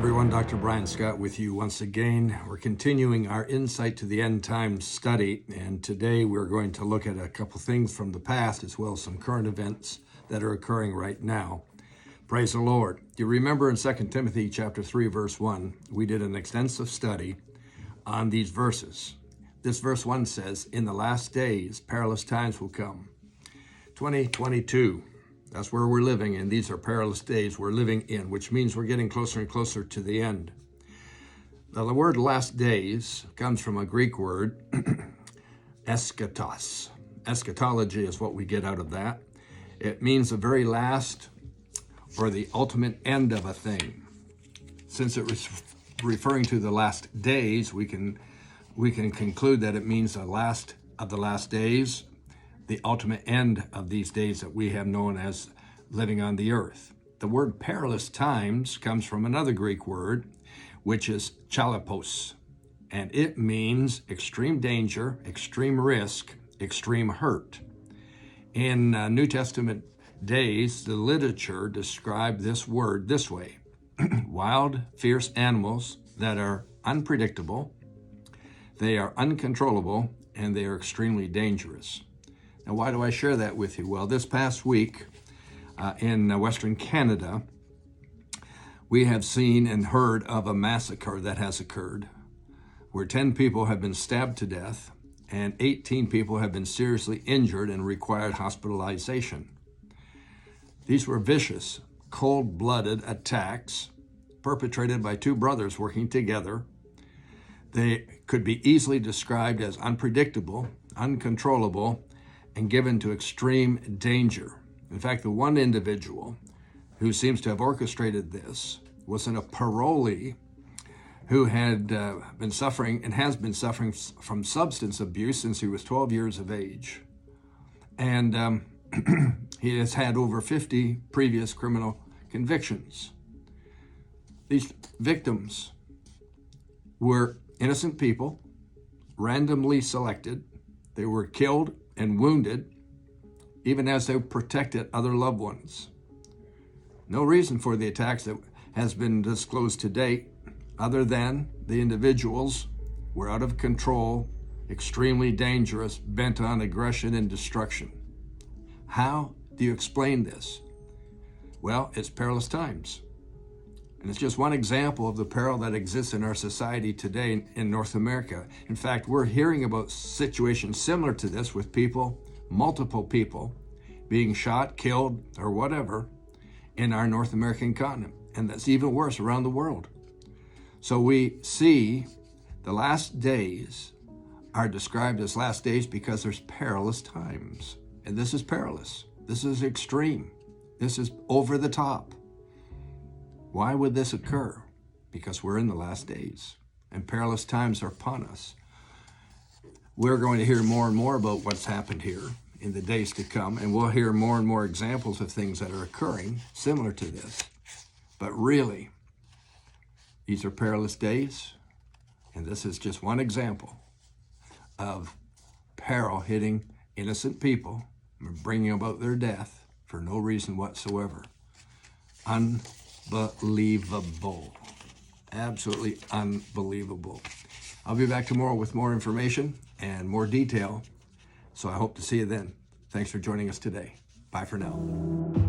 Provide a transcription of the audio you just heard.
everyone. Dr. Brian Scott with you once again. We're continuing our Insight to the End Times study, and today we're going to look at a couple things from the past as well as some current events that are occurring right now. Praise the Lord. You remember in 2 Timothy chapter 3, verse 1, we did an extensive study on these verses. This verse 1 says, "In the last days, perilous times will come." 2022. That's where we're living, and these are perilous days we're living in, which means we're getting closer and closer to the end. Now, the word last days comes from a Greek word, eschatos. Eschatology is what we get out of that. It means the very last or the ultimate end of a thing. Since it was referring to the last days, we can conclude that it means the last of the last days, the ultimate end of these days that we have known as living on the earth. The word perilous times comes from another Greek word, which is chalipos, and it means extreme danger, extreme risk, extreme hurt. In New Testament days, the literature described this word this way: wild, fierce animals that are unpredictable, they are uncontrollable, and they are extremely dangerous. Now, why do I share that with you? Well, this past week in Western Canada, we have seen and heard of a massacre that has occurred where 10 people have been stabbed to death and 18 people have been seriously injured and required hospitalization. These were vicious, cold-blooded attacks perpetrated by two brothers working together. They could be easily described as unpredictable, uncontrollable, and given to extreme danger. In fact, the one individual who seems to have orchestrated this was a parolee who had been suffering and has been suffering from substance abuse since he was 12 years of age. And he has had over 50 previous criminal convictions. These victims were innocent people, randomly selected. They were killed and wounded, even as they protected other loved ones. No reason for the attacks that has been disclosed to date, other than the individuals were out of control, extremely dangerous, bent on aggression and destruction. How do you explain this? Well, it's perilous times. And it's just one example of the peril that exists in our society today in North America. In fact, we're hearing about situations similar to this with people, multiple people, being shot, killed, or whatever in our North American continent. And that's even worse around the world. So we see the last days are described as last days because there's perilous times. And this is perilous. This is extreme. This is over the top. Why would this occur? Because we're in the last days and perilous times are upon us. We're going to hear more and more about what's happened here in the days to come, and we'll hear more and more examples of things that are occurring similar to this. But really, these are perilous days, and this is just one example of peril hitting innocent people and bringing about their death for no reason whatsoever. Unbelievable. Absolutely unbelievable. I'll be back tomorrow with more information and more detail, so I hope to see you then. Thanks for joining us today. Bye for now.